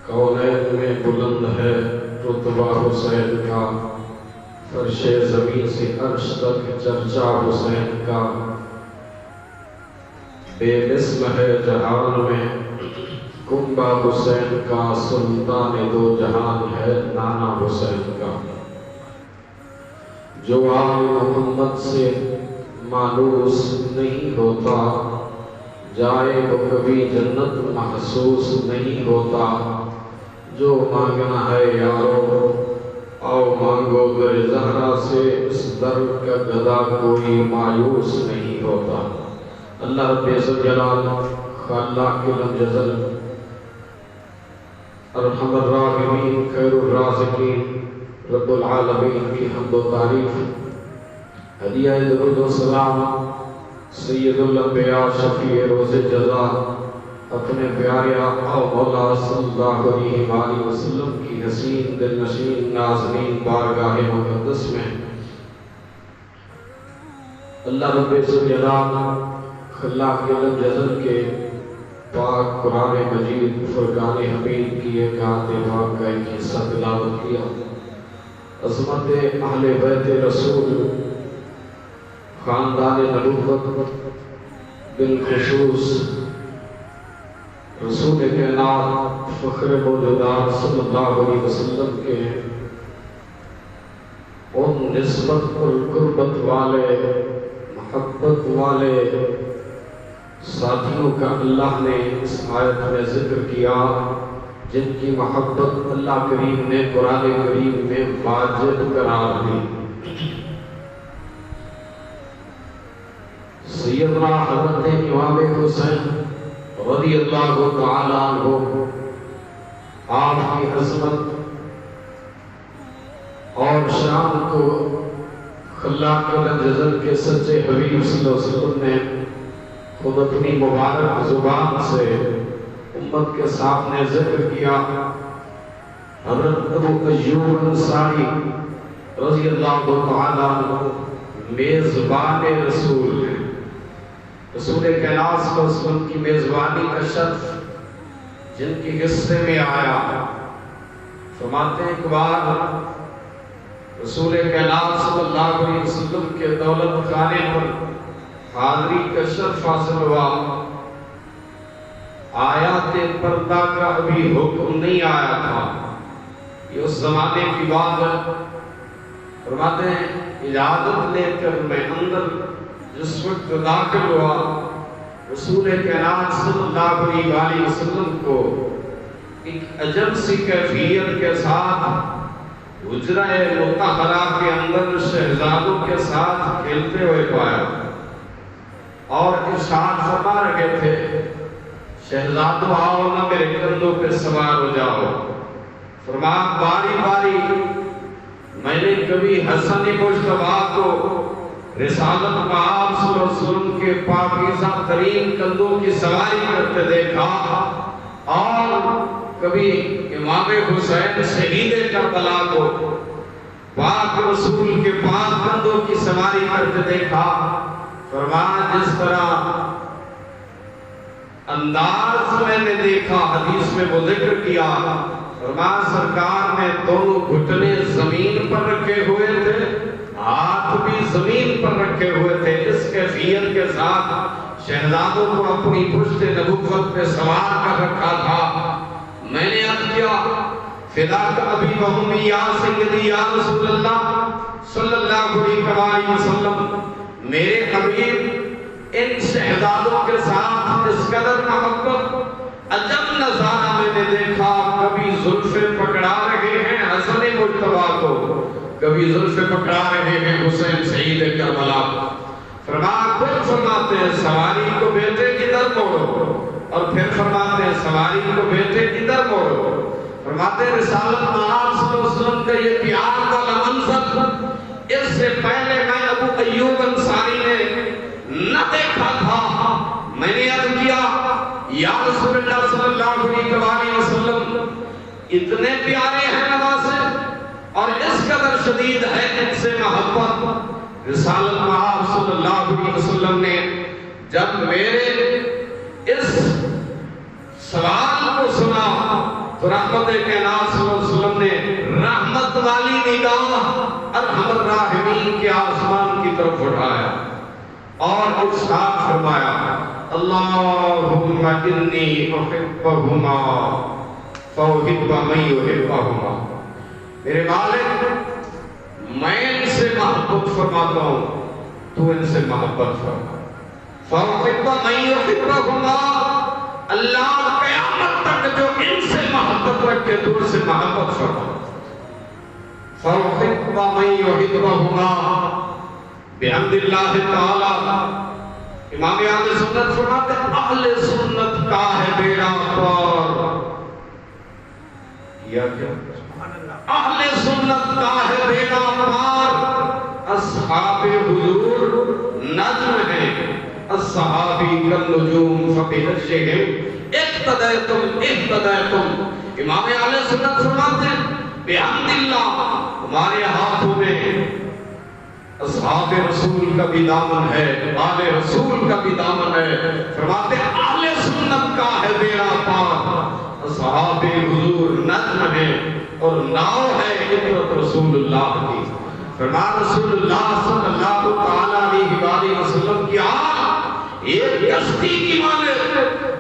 کونین میں بلند ہے رتبہ حسین کا، فرش زمین سے عرش تک چرچا حسین کا، بے مثل ہے جہان میں کنبہ حسین کا، سلطان دو جہان ہے نانا حسین کا۔ جو آل محمد سے مانوس نہیں ہوتا، جائے وہ کبھی جنت محسوس نہیں ہوتا۔ جو مانگنا ہے یارو آؤ مانگو در زہرا سے، اس در کا گدا کوئی مایوس نہیں ہوتا۔ اللہ رب عزت جلال خالق لم یزل ارحم الراحمین خیر الرازقین رب العالمین کی حمد و تعریف، ہدیہ درود و سلام سید الانبیاء شفیع روز جزا اپنے پیارے آقا و مولا صلی اللہ علیہ وآلہ وسلم کی حسین دل نشین نازنین بارگاہ مقدس میں اللہ رب الجلال خلاق لم یزل کے پاک قرآن مجید فرقان حمید کی ایک آیت پاک کا ایک حصہ تلاوت کیا۔ عظمت اہل بیت رسول، خاندان نبوت، بالخصوص رسول کائنات فخر موجودات صلی اللہ علیہ وسلم کے ان نسبت اور قربت والے، محبت والے ساتھیوں کا اللہ نے اس آیت میں ذکر کیا، جن کی محبت اللہ کریم نے قرآن کریم میں واجب قرار دی۔ سیدنا حضرت امام حسین رضی اللہ تعالیٰ عنہ، آپ کی عظمت اور شان کو خلاق لم یزل کے سچے حبیب صلی اللہ علیہ وسلم نے خود اپنی مبارک زبان سے امت کے سامنے ذکر کیا۔ حضرت ابو ایوب انصاری رضی اللہ تعالیٰ عنہ میزبان رسول ہیں، رسول کائنات صلی اللہ علیہ وسلم کی میزبانی کا شرف جن کی حصے میں آیا، فرماتے ہیں ایک بار رسول کائنات صلی اللہ علیہ وسلم کے دولت خانے پر حاضری کا شرف حاصل ہوا، آیات پردہ کا ابھی حکم نہیں آیا تھا، یہ اس زمانے کی بات ہے۔ فرماتے ہیں اجازت لے کر میں اندر جس وقت داخل ہوا، رسول کائنات صلی اللہ علیہ وسلم کو ایک عجب سی کیفیت کے ساتھ حجرہ مطہرہ کے اندر شہزادوں کے ساتھ کھیلتے ہوئے پایا، اور ارشاد فرما رہے تھے شہزادوں آؤ نہ میرے کندھوں پہ سوار ہو جاؤ۔ فرمایا باری باری میں نے کبھی حسن مجتبیٰ کو رسالت مآب صلی اللہ علیہ وسلم کے پاکیزہ ترین کندھوں کی سواری کرتے دیکھا، اور کبھی امام حسین شہید کربلا کو پاک رسول کے پاس کندھوں کی سواری کرتے دیکھا۔ فرمایا جس طرح انداز میں نے دیکھا، حدیث میں وہ ذکر کیا، فرمایا سرکار نے دونوں گھٹنے زمین پر رکھے ہوئے تھے، ہاتھ بھی زمین پر رکھے ہوئے تھے، اس کیفیت کے ساتھ شہزادوں کو اپنی پشت نبوت پہ سوار کر رکھا تھا۔ میں نے عرض کیا فداک ابی و امی یا سیدی یا رسول اللہ صلی اللہ علیہ وسلم، میرے حبیب ان شہزادوں کے ساتھ اس قدر محبت عجب نظارہ میں نے دیکھا، کبھی زلفیں پکڑا رہے ہیں حسن مجتبیٰ کو، کبھی زلفیں پکڑا رہے ہیں حسین شہید کربلا۔ فرمایا پھر فرماتے ہیں سواری کو بیٹے کدھر موڑو، اور پھر فرماتے ہیں سواری کو بیٹے کدھر موڑو۔ فرماتے ہیں رسالت مآب صلی اللہ علیہ وسلم کا یہ پیار والا منظر اس سے پہلے میں ابو ایوب انصاری نے نہ دیکھا تھا۔ میں نے عرض کیا یا رسول اللہ صلی اللہ علیہ وسلم، اتنے پیارے ہیں نوازے اور اس قدر شدید ہے ان سے محبت۔ رسالت مآب صلی اللہ علیہ وسلم نے جب میرے اس سوال کو سنا تو رحمت کائنات صلی اللہ علیہ وسلم نے رحمت والی نگاہ ارحم الراحمین کے آسمان کی طرف اٹھایا اور ارشاد فرمایا اللہم انی احبہما فاحب من یحبہما، میرے مالک میں ان سے محبت فرماتا ہوں تو ان سے محبت فرما، فاحب من یحبہما، اللہ قیامت تک جو ان سے محبت رکھے تو ان سے محبت فرما، فاحب من یحبہما بحمد اللہ تعالی۔ امام اہل سنت فرماتے ہیں اہل سنت کا ہے بیڑا پار، یا کیا اہل سنت کا ہے بیڑا پار، اصحاب حضور نجم ہیں، الصحابی کالنجوم فبنجہم اقتدیتم اہتدیتم۔ امام اہل سنت فرماتے ہیں بحمد اللہ، ہمارے ہاتھوں میں اصحاب رسول کا بھی دامن ہے، آل رسول کا بھی دامن ہے۔ فرماتے ہیں اہل سنت کا ہے بیڑا پار، اصحاب حضور نجم ہے اور ناؤ ہے عبرت رسول اللہ کی۔ فرمان رسول اللہ صلی اللہ علیہ وآلہ وسلم کی آل ایک کشتی کی مانند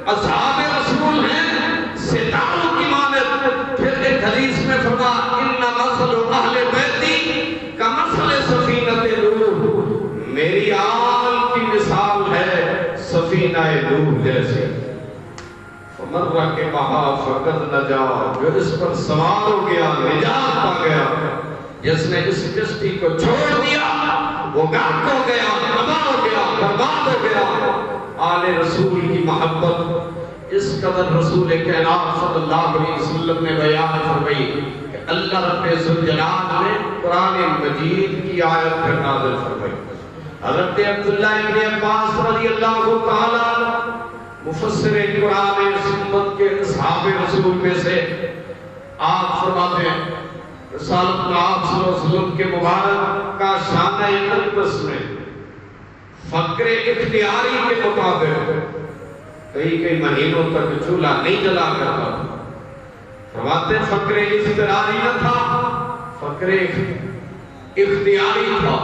اصحاب رسول ہیں ستاروں کی مانند۔ پھر ایک حدیث میں فرمایا ان مثل اہل بیتی کمثل سفینۃ نوح، میری آل کی مثال ہے سفینہ نوح جیسی، فمن رکبہا فقد نجا، جو اس پر سوار ہو گیا نجات پا گیا، جس نے اس کشتی کو چھوڑ دیا وہ غرق ہو گیا، تباہ ہو گیا، برباد ہو گیا۔ آل رسول کی محبت اس قدر رسول کائنات صلی اللہ علیہ وسلم نے بیان فرمائی کہ اللہ رب ذوالجلال نے قرآن مجید کی آیت پھر نازل فرمائی۔ حضرت عبداللہ ابن عباس رضی اللہ تعالیٰ مفسر قرآن سنت کے اصحاب رسول میں سے آپ فرماتے ہیں رسالت میں آپ صلی اللہ علیہ وسلم کے مبارک کا شانہ اقدس میں فقر اختیاری کے مطابق کئی مہینوں تک چولہا نہیں جلا کرتا، فرماتے فقر اختیاری نہ تھا، فقر اختیاری تھا،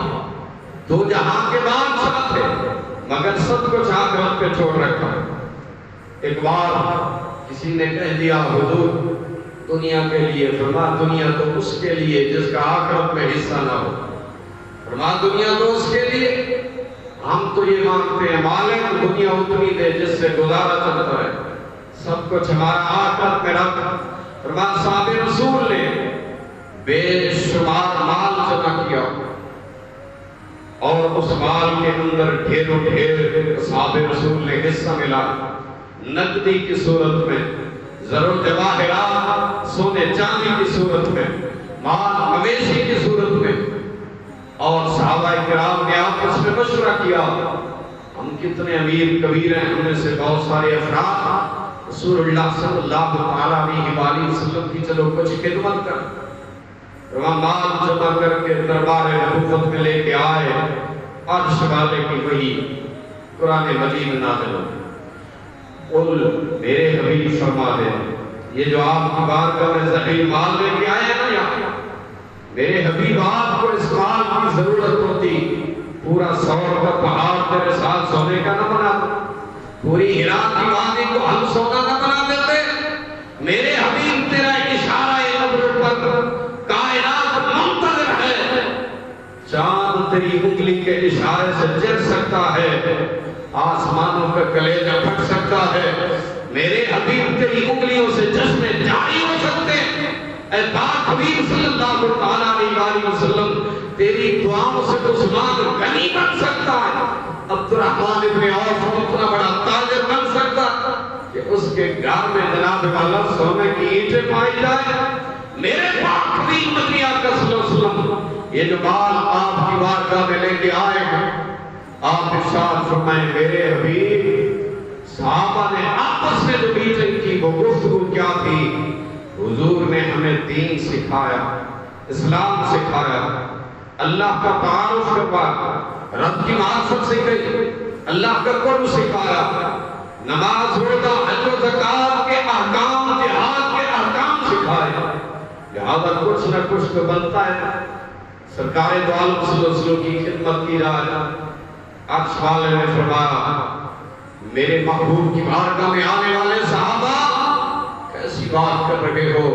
دو جہاں کے بادشاہ تھے مگر سب کچھ آخرت پہ چھوڑ رکھا۔ ایک بار کسی نے کہہ دیا حضور دنیا کے لیے، فرما دنیا تو اس کے لیے جس کا آخرت میں حصہ نہ ہو، فرما دنیا تو اس کے لیے، ہم تو یہ مانتے ہیں مالک دنیا اتنی دے جس سے گزارا چلتا ہے، سب کچھ ہمارا آخرت میں رکھ۔ فرما صحاب رسول نے بے شمار مال جمع کیا اور اس مال کے اندر ڈھیروں ڈھیر صحاب رسول نے حصہ ملا، نقدی کی صورت میں، زر و جواہرات سونے چاندی کی صورت میں، مال مویشی کی صورت میں، اور صحابہ کرام نے آپس میں مشورہ کیا ہم کتنے امیر کبیر ہیں، ہم میں سے بہت سارے افراد رسول اللہ صلی اللہ علیہ وآلہ وسلم کی چلو کچھ خدمت کر، مال جمع کر کے دربار نبوت میں لے کے آئے، عرش والے کی وحی قرآن مجید نازل ہو۔ قل میرے حبیب فرما دے یہ جو آپ کی بارگاہ میں ذخیر مال لے کے آئے ہیں نا یہاں، میرے حبیب آپ کو اس مال کی ضرورت ہوتی پورا سور کا پہاڑ تیرے ساتھ سونے کا نہ بنا دے، پوری ہرات کی وادی کو ہم سونا نہ بنا دیتے، میرے حبیب تیرا اشارہ ابرو پر کائنات منتظر ہے، چاند تیری انگلی کے اشارے سے جل سکتا ہے، آسمانوں کا کلیجہ پھٹ سکتا ہے، میرے حبیب تیری انگلیوں سے چشمے جاری ہو سکتے ہیں، اے پاک حبیب صلی اللہ علیہ وسلم تیری دعاؤں سے تو عثمان غنی بن سکتا ہے، عبد الرحمن ابن عوف اتنا بڑا تاجر بن سکتا کہ اس کے گھر میں جناب والا سونے کی اینٹیں پائی جائے۔ میرے پاک حبیب نبی آقا صلی اللہ علیہ وسلم یہ جو مال آپ کی بارگاہ میں لے کے آئے ہیں، آپ ارشاد فرمائیں میرے حبیب صحابہ نے آپس میں جو میٹنگ کی وہ گفتگو کیا تھی؟ حضور نے ہمیں دین سکھایا، اسلام سکھایا، اللہ کا تعارف کروایا، رب کی معرفت سکھائی، اللہ کا قرب سکھایا، نماز روزہ حج و زکات کے احکام، جہاد کے احکام کھائے، لہذا کچھ نہ کچھ تو بنتا ہے۔ سرکار دو عالم صلی اللہ علیہ وسلم کی خدمت کی جائے۔ عرش والے نے فرمایا میرے محبوب کی بارگاہ میں آنے والے صحابہ کیسی بات کر رہے ہو؟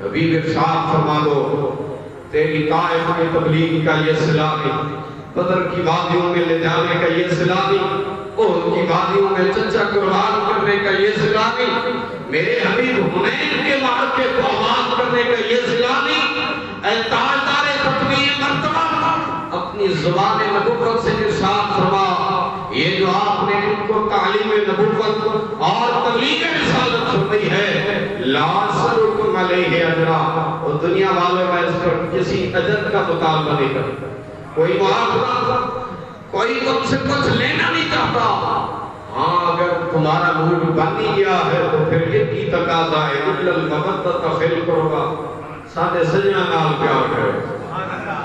حبیب ارشاد فرما دو تیری طائف میں تبلیغ کا یہ سلامی، بدر کی وادیوں میں لے جانے کا یہ سلامی، احد کی وادیوں میں چچا قربان کرنے کا یہ سلامی، میرے حبیب حنین کے معرکے کو آباد کرنے کا یہ سلامی، اے تاجدار ختمی مرتبہ اپنی زبان نبوت سے ارشاد فرما یہ جو آپ نے ان کو تعلیم نبوت اور تبلیغ رسالت فرمائی ہے لا اسألکم علیہ اجرا، اور دنیا والوں میں اس پر کسی اجر کا مطالبہ نہیں کرتا، کوئی معاوضہ کوئی تم سے کچھ لینا نہیں چاہتا۔ ہاں اگر تمہارا موڈ بن ہی گیا ہے تو پھر یہ کی تقاضا ہے الا المودۃ فی القربى، سادے سجنا نال پیار کرے،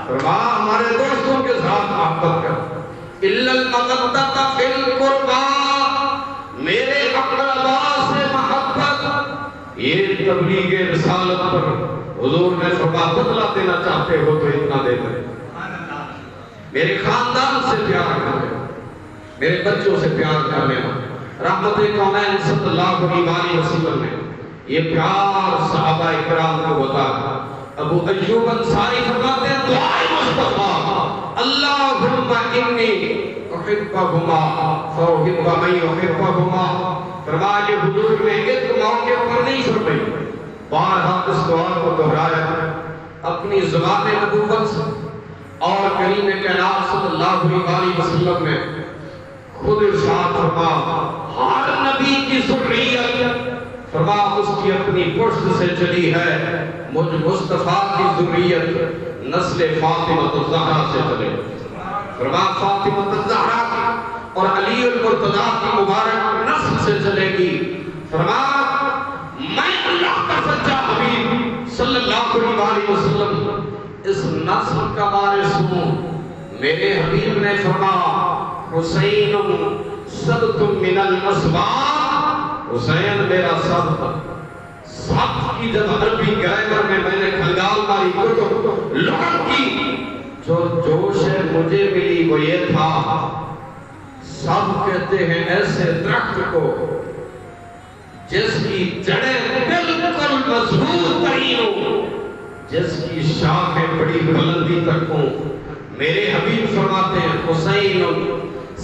فرمایا ہمارے دوستوں کے ساتھ محبت کر، الا المودۃ فی القربى، میرے اقربا سے محبت۔ یہ تبلیغ رسالت پر حضور نے فرمایا بدلہ دینا چاہتے ہو تو اتنا دے دیں، میرے خاندان سے پیار کرنے، میرے بچوں سے پیار کرنے، رحمت کونین صلی اللہ علیہ وسلم نے یہ پیار صحابہ اکرام کو بتا۔ ابو ایوب انصاری فرماتے ہیں دعائے مصطفیٰ اللہم انی احبہما فاحب من یحبہما، فرمایا کہ حضور نے ایک موقع پر نہیں فرمائی، بارہا اس دعا کو دہرایا اپنی زبان نبوت سے، اور کریم کائنات صلی اللہ علیہ وسلم نے خود ارشاد فرما ہر نبی کی ذریت فرما اس کی اپنی پشت سے چلی ہے، مجھ مصطفیٰ کی ذریت نسل فاطمہ الزہرا سے چلے، فرما فاطمہ الزہرا کی اور علی المرتضیٰ کی مبارک نسل سے چلے گی، فرما میں اللہ کا سچا حبیب صلی اللہ علیہ وسلم اس نسل کا وارث ہوں۔ میرے حبیب نے فرمایا حسین سبت من الاسباط، حسین میرا سبت، سبت کی جب عربی گرامر میں نے کھنگال ماری کتب لغت کی جو جوش مجھے ملی وہ یہ تھا، سب کہتے ہیں ایسے درخت کو جس کی جڑیں بالکل مضبوط ترین ہوں، جس کی شاخیں بڑی بلندی تک ہوں۔ میرے حبیب فرماتے ہیں حسین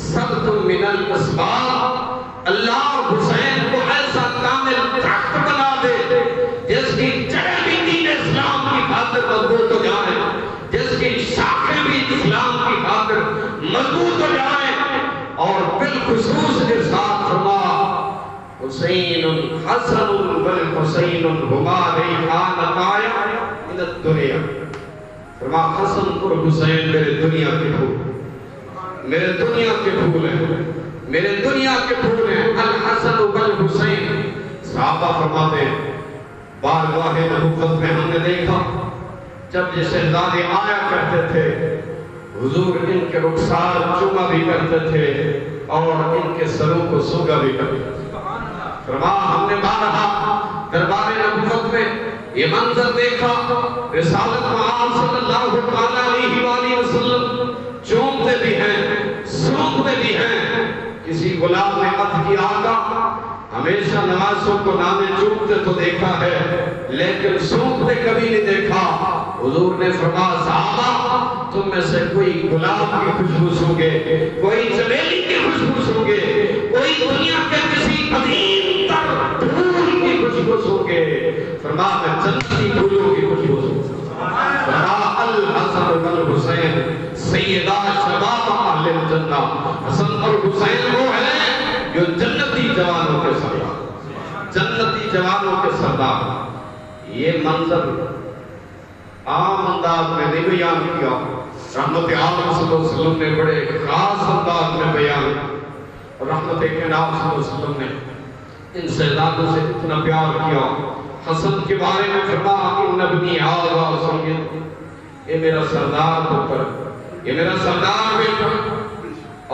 سبت من الاسباط، اللہ حسین کو ایسا کامل درخت بنا دے جس کی جڑیں بھی دین اسلام کی خاطر مضبوط ہو جائیں، جس کی شاخیں بھی اسلام کی خاطر مضبوط ہو جائیں، اور بالخصوص ارشاد فرما حسین حسن والحسین ہما ریحانتایا من الدنیا، فرما حسن اور حسین میرے دنیا کے پھول، میرے دنیا کے پھول ہیں، میرے دنیا کے پھول ہیں، الحسن والحسین۔ صحابہ فرماتے ہیں بارگاہ نبوت میں ہم نے دیکھا جب یہ شہزادے آیا کرتے تھے حضور ان کے رخسار چوما بھی کرتے تھے اور ان کے سروں کو سوگا بھی کرتے تھے۔ فرمایا ہم نے بارہا دربار نبوت میں یہ منظر دیکھا، رسالت معاذ صلی اللہ علیہ وسلم چومتے بھی ہیں سونپتے بھی ہیں۔ کسی غلام نے عرض کیا آقا ہمیشہ نمازوں کو نامے چومتے تو دیکھا ہے لیکن سونپتے کبھی نہیں دیکھا۔ حضور نے فرمایا صحابہ تم میں سے کوئی گلاب کی خوشبو سونگے، کوئی چمیلی کی خوشبو سونگے، کوئی دنیا کے کسی عظیم تر پھول کی خوشبو سونگے، فرمایا میں جنتی پھولوں کی خوشبو سونگا۔ فرمایا الحسن والحسین سیدہ شباب اہل الجنہ، حسن اور حسین وہ ہیں جو جنتی جوانوں کے سردار، جنتی جوانوں کے سردار۔ یہ منظر عام انداز میں نہیں بیان کیا، رحمت عالم صلی اللہ علیہ وسلم نے بڑے خاص انداز میں بیان کیا، رحمت کائنات صلی اللہ علیہ وسلم نے ان شہزادوں سے اتنا پیار کیا۔ حسن کے بارے میں فرمایا ان ابنی ھذا سید، یہ میرا سردار پتر، یہ میرا سردار بیٹا،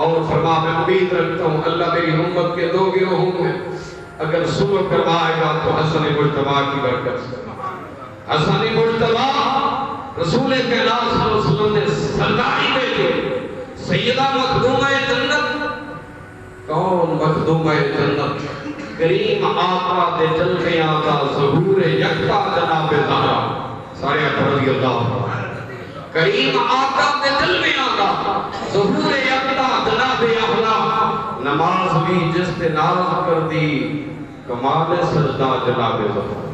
اور فرمایا میں امید رکھتا ہوں اللہ میری امت کے دو گروہوں میں اگر صلح کروائے گا تو حسن مجتبی کی برکت سے، حسن مجتبی رسول کائنات صلی اللہ علیہ وسلم نے سرداری دے دی سیدہ مخدومہ جنت کون مخدومہ جنت کریم آقا دے جلوے آقا ظہور یکتا جناب زہرا سارے رضی اللہ کریم آقا دے جلوے آقا ظہور یکتا جناب اعلیٰ نماز بھی جس نے ناز کر دی کمال سجدہ جناب زہرا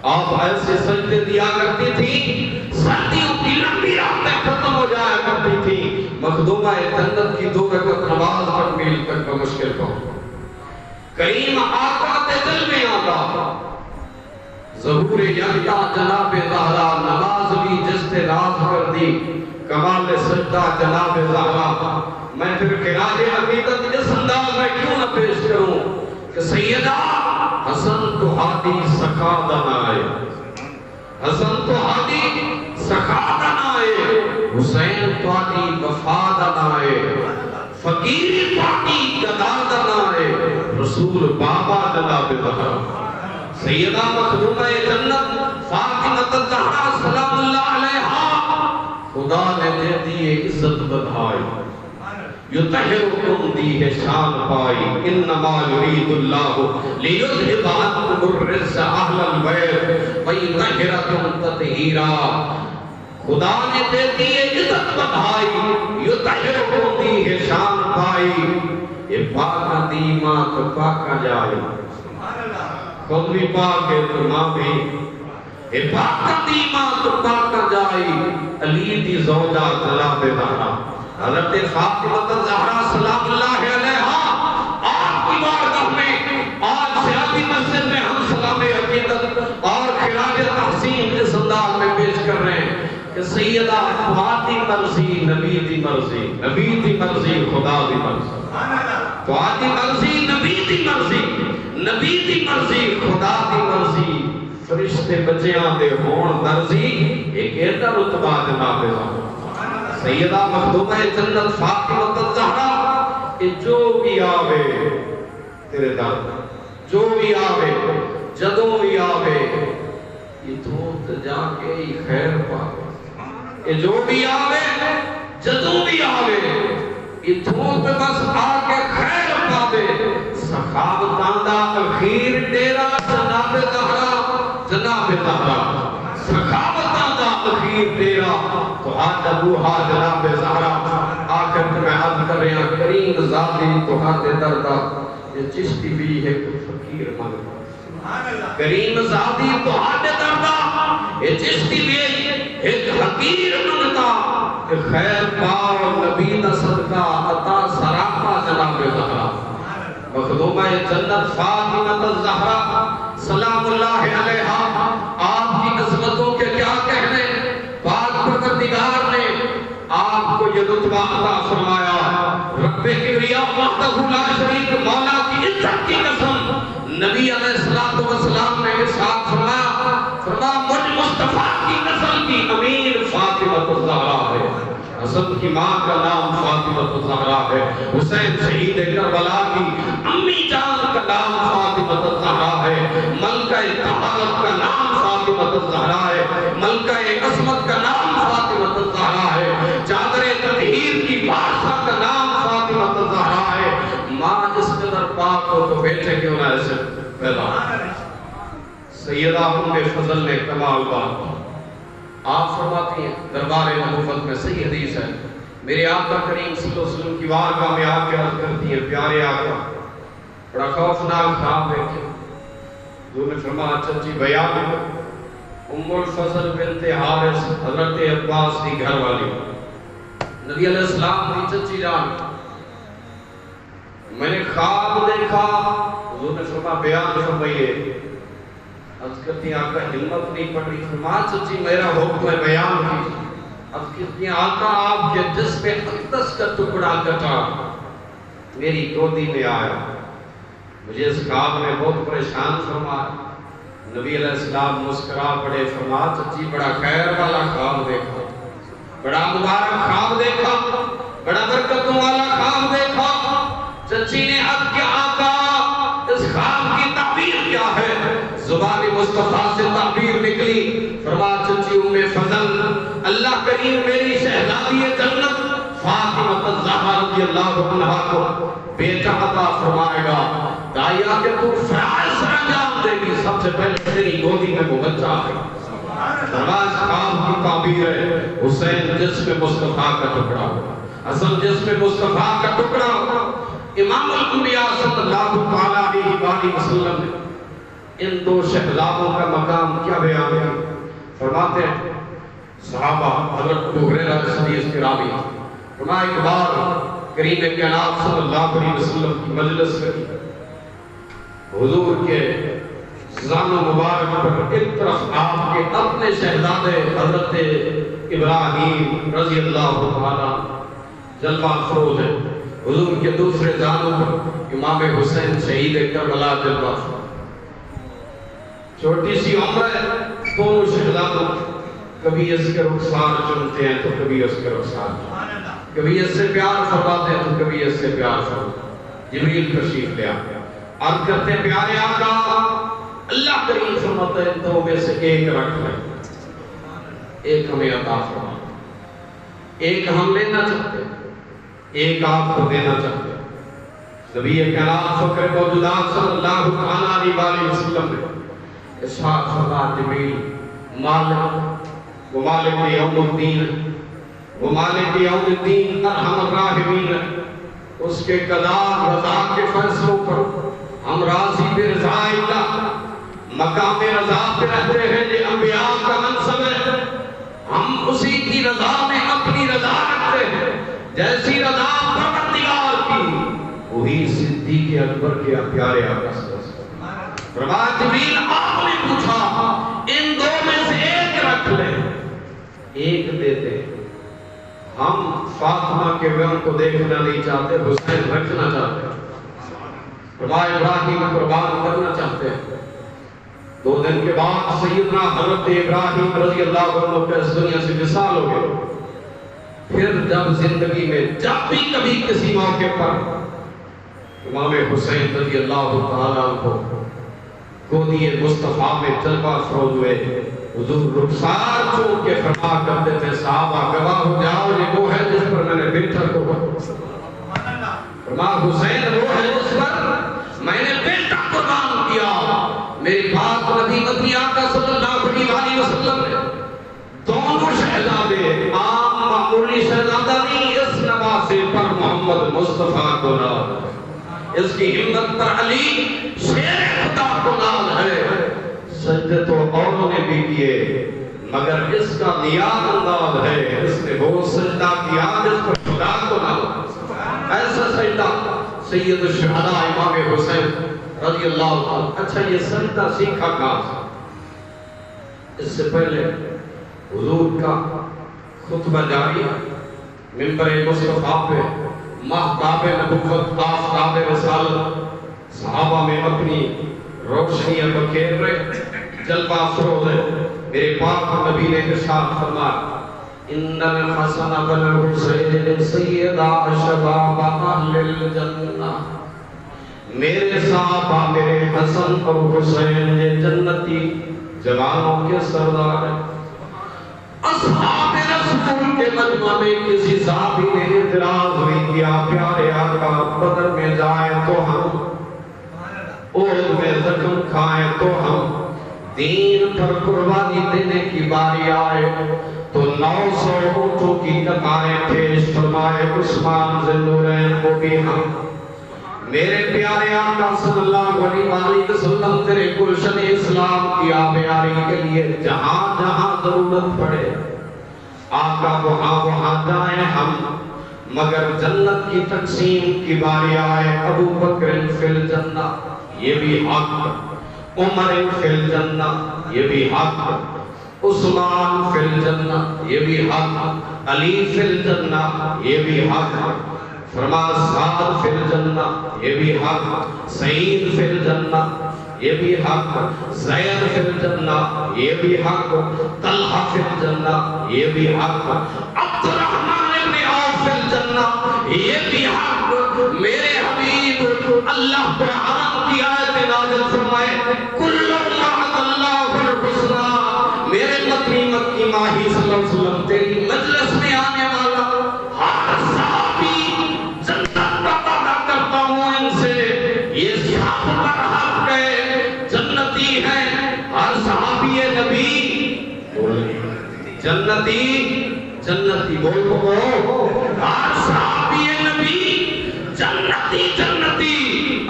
آپ ایسے سجدے دیا کرتی تھی سردیوں کی لمبی راتیں ختم ہو جایا کرتی تھی مخدومہ جنت کی 2 رکعت نماز پر میل تک کا مشکل کو کریم آقا تے دل میں آقا ظہور یکتا جناب زہرا نماز بھی جس نے راز کر دی کمال سجدہ جناب زہرا میں پھر خراج عقیدت اس انداز میں کیوں نہ پیش کروں کہ سیدہ حسن تو ہادی سخادن آئے حسن تو ہادی سخادن آئے حسین تو ہادی وفادن آئے فقیر پاکی جدادن آئے رسول بابا جناب زہرا سیدہ مخدومہ جنت فاطمہ الزہرا سلام اللہ علیہا خدا نے دے دیئے عزت بدھائی یطہرکم دی ہے شان پائی انما یرید اللہ لیذہب عنکم الرجس اہل البیت ویطہرکم تطہیرا خدا نے دے دیئے عزت بدھائی یطہرکم دی ہے شان پائی یہ پاکا دیما تو پاکا جائے خود بھی پاک ہے تو ماں بھی یہ پاکا دیما تو پاکا جائے علی دی زوجہ جناب زہرا حضرت فاطمہ الزہرا سلام اللہ علیہا آپ کی بارگاہ میں آج سیاسی مسجد میں ہم سلام عقیدت اور خراج تحسین اس انداز میں پیش کر رہے ہیں کہ سیدہ فاطی مرضی نبی دی مرضی نبی دی مرضی خدا دی مرضی فاطی مرضی نبی دی مرضی نبی دی مرضی خدا دی مرضی فرشتے بچیاں دے ہون درزی ایک ایتا رتبہ جناب زہرا سیدہ مخدومہ جنت فاطمہ الزہرا کہ جو بھی آوے تیرے در جو بھی آوے جدوں بھی آوے یہ دھوت جا کے ہی خیر پاوے کہ جو بھی آوے جدوں بھی آوے یہ دھوت بس آ کے خیر پاوے سخاوتاں دا اخیر ڈیرا جناب زہرا جناب زہرا سخاوتاں دا اخیر ڈیرا تو آج ابوہا جناب زہرا آخر میں عرض کر رہے ہیں کریم ذاتی تو ہاتھ دردہ یہ چشتی بھی ہے کوئی فقیر مانگتا کریم ذاتی تو ہاتھ دردہ یہ چشتی بھی ہے ایک حقیر مانگتا کہ خیر پاو نبی دا صدقہ عطا سراپا جناب زہرا مخدومہ جنت فاطمہ الزہرا سلام اللہ علیہا آپ کی عظمتوں کے کیا کہنے پاک پروردگار نے آپ کو یہ رتبہ عطا فرمایا رب کبریا وحدہ لا شریک مولا کی عزت کی قسم نبی علیہ السلام نے ارشاد فرمایا مجھ مصطفیٰ کی نسل کی امیر فاطمہ الزہرا ہے حسن کی ماں کا نام فاطمہ الزہرا ہے حسین شہید کربلا کی امی جان کا نام فاطمہ الزہرا ہے ملکہ طہارت کا نام فاطمہ الزہرا ہے ملکہ عصمت کا نام فاطمہ الزہرا ہے چادر تطہیر کی بادشاہ کا نام فاطمہ الزہرا ہے ماں جس قدر پاک ہو تو بیٹے کیوں نہ ایسے پیدا سیدہ ام فضل نے کمال بات آپ فرماتی ہیں دربار نبوت میں صحیح حدیث ہے میرے آقا کریم صلی اللہ علیہ وسلم کی بارگاہ میں آ کے عرض کرتی ہیں پیارے آقا بڑا خوفناک خواب دیکھے جو نے فرمایا چچی بیان ام الفضل بنت حارث حضرت عباس کی گھر والی نبی علیہ السلام کی چچی جان میں نے خواب دیکھا حضور نے فرمایا بیان فرمائیے عرض کرتی ہیں آقا ہمت نہیں پڑ رہی فرمایا چچی میرا حکم ہے بیان کی عرض کرتی ہیں آقا آپ کے جسم اقدس کا ٹکڑا کٹا میری گودی میں آیا مجھے اس خواب نے بہت پریشان فرمایا نبی علیہ السلام مسکرا پڑے فرمایا چچی بڑا خیر والا خواب دیکھا بڑا مبارک خواب دیکھا بڑا برکتوں والا خواب دیکھا چچی نے عرض کیا آقا اس خواب کی تعبیر کیا ہے زبان مصطفیٰ سے تعبیر نکلی کریم میری شہزادی جنت فاطمہ الزہرا رضی اللہ عنہا کو بیٹا عطا فرمائے گا، دایا کہ تو فرائض سر انجام دے گی، سب سے پہلے تیری گودی میں وہ بچہ آئے گا۔ نماز خواب کی تعبیر ہے، حسین جسم مصطفیٰ کا ٹکڑا ہوگا، حسن جسم مصطفیٰ کا ٹکڑا ہوگا۔ امام الانبیاء صلی اللہ علیہ وسلم نے ان دو شہزادوں کا مقام کیا بیان کیا؟ فرماتے ہیں صحابہ حضرت ابو ہریرہ اس حدیث کے راوی فرمایا ایک بار کریم کائنات صلی اللہ علیہ وسلم کی مجلس میں حضور کے زان مبارک پر ایک طرف آپ کے اپنے شہزادے حضرت ابراہیم رضی اللہ عنہ جلوہ افروز ہے، حضور کے دوسرے جانوں پر امام حسین شہید کربلا جلوہ افروز، چھوٹی سی عمر ہے دونوں شہزادوں، کبھی اس کے رخسار چنتے ہیں تو کبھی اس کے رخسار، کبھی اس سے پیار فرماتے ہیں تو کبھی اس سے پیار فرماتے ہیں۔ جبریل تشریف لے آتے ہیں، عرض کرتے ہیں پیارے آقا اللہ کریم فرماتے ہیں دو میں سے ایک رکھ لیں، ایک ہمیں عطا فرما، ایک ہم لینا چاہتے ہیں، ایک آپ کو دینا چاہتے ہیں۔ نبی کائنات فخر موجودات صلی اللہ علیہ وسلم نے ارشاد فرمایا جبریل مالک و مالک یوم الدین و مالک یوم الدین ارحم الراحمین، اس کے قضا رضا کے فیصلوں پر ہم راضی برضا اللہ، مقام رضا پہ رہتے ہیں، یہ انبیاء کا منصب ہے، ہم اسی کی رضا میں اپنی رضا رکھتے ہیں، جیسی رضا پروردگار کی وہی صدیق اکبر کے پیارے آقا صلی اللہ علیہ وسلم۔ فرمایا جبریل آپ نے پوچھا ان دو میں سے ایک رکھ لیں، ایک دیتے، ہم فاطمہ کے غم کو دیکھنا نہیں چاہتے، حسین رکھنا چاہتے ہیں، فرمایا ابراہیم قربان کرنا چاہتے ہیں۔ 2 دن کے بعد سیدنا حضرت ابراہیم رضی اللہ عنہ کے اس دنیا سے وصال ہو گئے۔ پھر جب زندگی میں جب بھی کبھی کسی موقع پر امام حسین رضی اللہ تعالیٰ عنہ گودی مصطفیٰ میں جلوہ افروز ہوئے، حضور رخسار چون کے فرما کرتے تھے صحابہ گواہ ہو جاؤ یہ وہ ہے جس پر میں نے بیٹا کو فرما حسین وہ ہے جس پر میں نے بیٹا قربان کیا۔ میری بات نبی مدنی آقا صلی اللہ علیہ وسلم نے دونوں شہزادے عام معمولی شہزادہ نہیں، اس نواسے پر محمد مصطفیٰ کو نام، اس کی ہمت پر علی شیر خدا کو نام ہے۔ سجدے تو اوروں نے بھی کیے مگر اس کا نیاز انداز ہے، اس نے وہ سجدہ کیا جس پر خدا کو نام، ایسا سجدہ سید الشہداء امام حسین رضی اللہ عنہ۔ اچھا یہ سجدہ سیکھا کہاں سے؟ اس سے پہلے حضور کا خطبہ جاری منبر مصطفیٰ پہ مہتاب نبوت آفتاب رسالت صحابہ میں اپنی روشنیاں بکھیر رہے، جلوہ افروز ہے۔ میرے پاک نبی نے ارشاد فرمایا ان الحسن والحسین سیدا شباب اہل الجنہ، میرے صحابہ میرے حسن اور حسین یہ جنتی جوانوں کے سردار ہیں۔ اصحاب رسول کے مجمع میں کسی صحابی نے اعتراض ہوئی کیا پیارے آقا بدر میں جائیں تو ہم، احد میں زخم کھائیں تو ہم، دین پر قربانی دینے کی باری آئے تو 900 اونٹوں کی قطاریں پیش فرمائے عثمان ذی النورین کو بھی ہم۔ میرے پیارے آقا صلی اللہ علیہ وسلم تیرے گلشن اسلام کی آبیاری کے لیے جہاں جہاں ضرورت پڑے آقا وہاں جائیں ہم، مگر جنت کی تقسیم کی باری آئے ابو بکر فی الجنہ یہ بھی حق، عمر فی الجنہ یہ بھی حق، عثمان فی الجنہ یہ بھی حق، علی فی الجنہ یہ بھی حق، فرما سعد فی الجنہ یہ بھی حق، سعید فی الجنہ یہ بھی حق، زید فی الجنہ یہ بھی حق، طلحہ فی الجنہ یہ بھی حق، عبد الرحمن ابن عوف فی الجنہ یہ بھی حق۔ میرے حبیب اللہ قرآن کی آیت نازل فرمائے کل وعد اللہ الحسنی، میرے مکی ماہی صلی اللہ علیہ وسلم تیری مجلس صحابی نبی جنتی جنتی بول صحابی نبی جنتی جنتی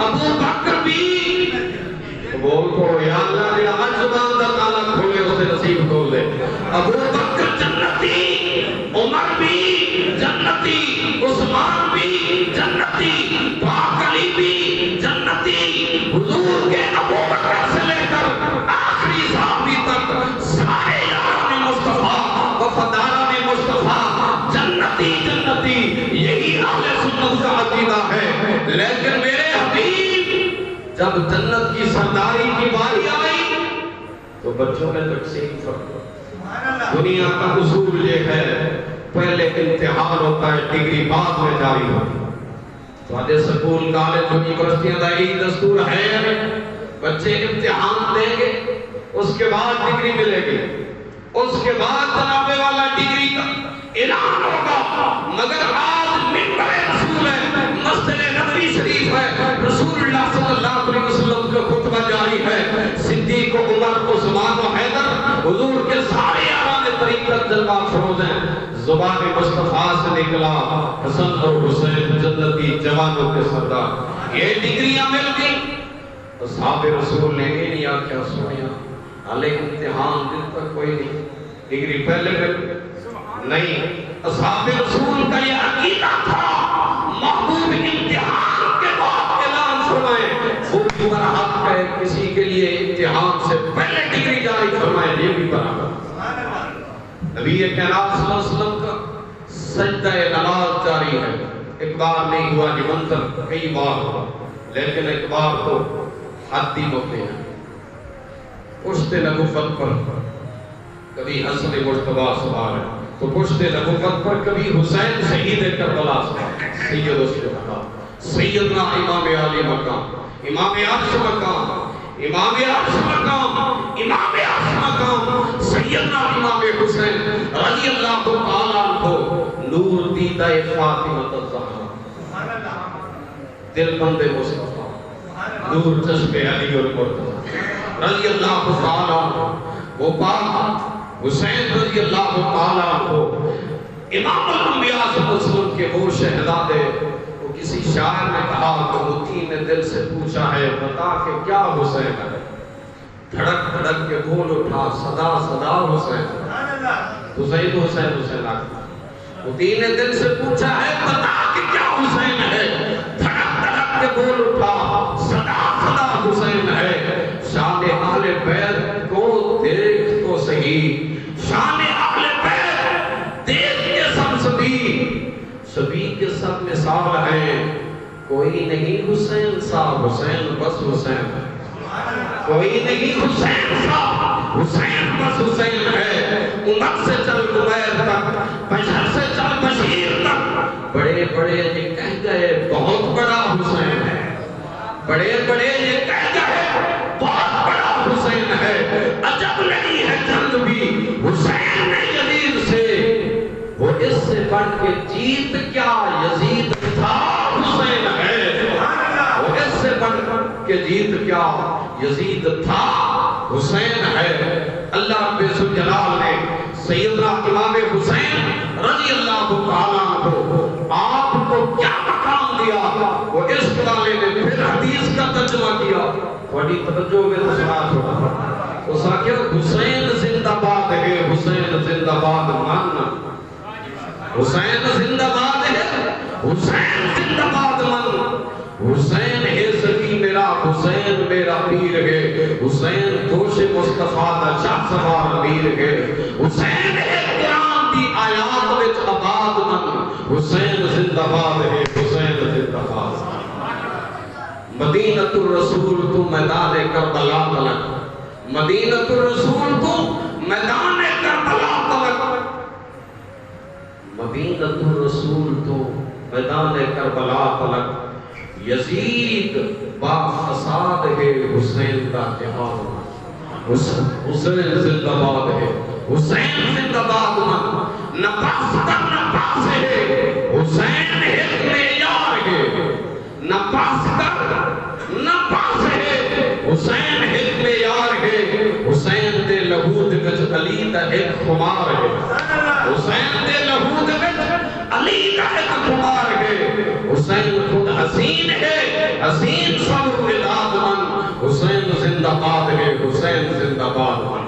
ابو بکر بھی بول کو یا اللہ نے آج زبان دا تالا کھولے اسے نصیب کھول دے ابو بکر جنتی عمر بھی جنتی عثمان بھی جنتی پاک علی بھی جنتی حضور کے ابو بکر سے لے کر آخری صحابی تک سارے یاران مصطفیٰ وفاداران مصطفیٰ جنتی جنتی یہی اہل سنت کا عقیدہ ہے لیکن میرے حبیب جب جنت کی سرداری کی باری آئی تو بچوں میں تقسیم فرق دنیا کا اصول یہ ہے پہلے امتحان ہوتا ہے ڈگری بعد میں جاری ہوتی تو آدھے سکول کالج یونیورسٹیاں دا یہی دستور ہے بچے امتحان دیں گے اس کے بعد ڈگری ملے گی اس کے بعد جناب والا ڈگری کا اعلان ہوگا مگر آج منبر رسول ہے مسجد نبوی شریف ہے رسول اللہ صلی اللہ علیہ وسلم کا خطبہ جاری ہے صدیق عمر عثمان و حیدر حضور کے سارے یاران طریقت جلوہ افروز ہیں زبان مصطفیٰ سے نکلا حسن اور حسین جنتی جوانوں کے سردار یہ ڈگریاں مل گئی اصحاب رسول نے نہیں آکھیا سنیا علیہ امتحان دن تک کوئی نہیں ڈگری پہلے نہیں اصحاب رسول کا یہ عقیدہ تھا محبوب امتحان کے بعد اعلان فرمائے وہ بھی برحق ہے کسی کے لیے امتحان سے پہلے ڈگری جاری فرمائے یہ بھی برحق نبی کائنات صلی اللہ علیہ وسلم کا سجدہ نماز جاری ہے ایک بار نہیں ہوا یہ منظر کئی بار ہوا لیکن ایک بار تو حدی موقع ہے پشت نبوت پر کبھی حسن مجتبیٰ سوار ہے تو پشت نبوت پر کبھی حسین شہید کربلا سوار سید الشہداء سیدنا امام علی مقام امام عرش مقام امام عرش مقام امام عرش مقام سیدنا امام حسین رضی اللہ تعالیٰ عنہ نور دیدہ فاطمہ الزہرا دل بند مصطفیٰ نور چشم علی المرتضی رضی اللہ تعالیٰ عنہ وہ پاک حسین رضی اللہ تعالیٰ عنہ امام الانبیاء صلی اللہ علیہ وسلم کے وہ شہزادے وہ کسی شاعر نے کہا کہ متی نے دل سے پوچھا ہے بتا کہ کیا حسین ہے دھڑک دھڑک کے بول اٹھا صدا صدا حسین حسین حسین حسین آگا متی نے دل سے پوچھا ہے بتا کہ کیا حسین ہے دھڑک دھڑک کے بول اٹھا صدا صدا حسین ہے شان اہل بیت کو دیکھ تو صحیح شان اہل بیت دیکھ کے سب سبھی کے سب مثال ہے کوئی نہیں حسین صاحب حسین بس حسین ہے کوئی نہیں حسین صاحب حسین بس حسین ہے عمر سے چل عمیر تک بشر سے چل بشیر تک بڑے بڑے یہ کہہ گئے بہت بڑا حسین ہے بڑے بڑے یہ کہہ گئے بہت بڑا حسین ہے عجب نہیں ہے جنگ بھی حسین نے یزید سے وہ اس سے بڑھ کے جیت کیا یزید تھا حسین ہے وہ اس سے بڑھ کے جیت کیا یزید تھا حسین ہے اللہ رب ذوالجلال نے سیدنا امام حسین رضی اللہ تعالیٰ عنہ آپ کو کیا مقام دیا وہ اس والے نے پھر حدیث کا ترجمہ کیا بڑی توجہ میں سنا چھوڑا اس آخر حسین زندہ باد ہے حسین زندہ باد ماننا حسین زندہ باد ہے حسین زندہ باد من حسین ہے سکی میرا حسین میرا پیر ہے حسین دوش مصطفیٰ دا شاہ سوار پیر ہے حسین ہے قرآن دی آیات وچ آباد من حسین زندہ باد ہے حسین زندہ باد مدینۃ الرسول تو میدان کربلا تلک مدینۃ الرسول تو میدان کربلا تلک مدینۃ الرسول تو میدان کربلا تلک یزید با فساد ہے حسین کا جہاد حسین زندہ باد ہے حسین زندہ باد من نفاس تک نفاس ہے حسین ایک معیار ہے نفاس تک نفاس ہے حسین ایک معیار ہے حسین دے دا ایک خمار ہے حسین دے لہو دے علی دا ایک خمار ہے حسین خود حسین ہے حسین صبر ولاد من حسین زندہ باد ہے حسین زندہ باد من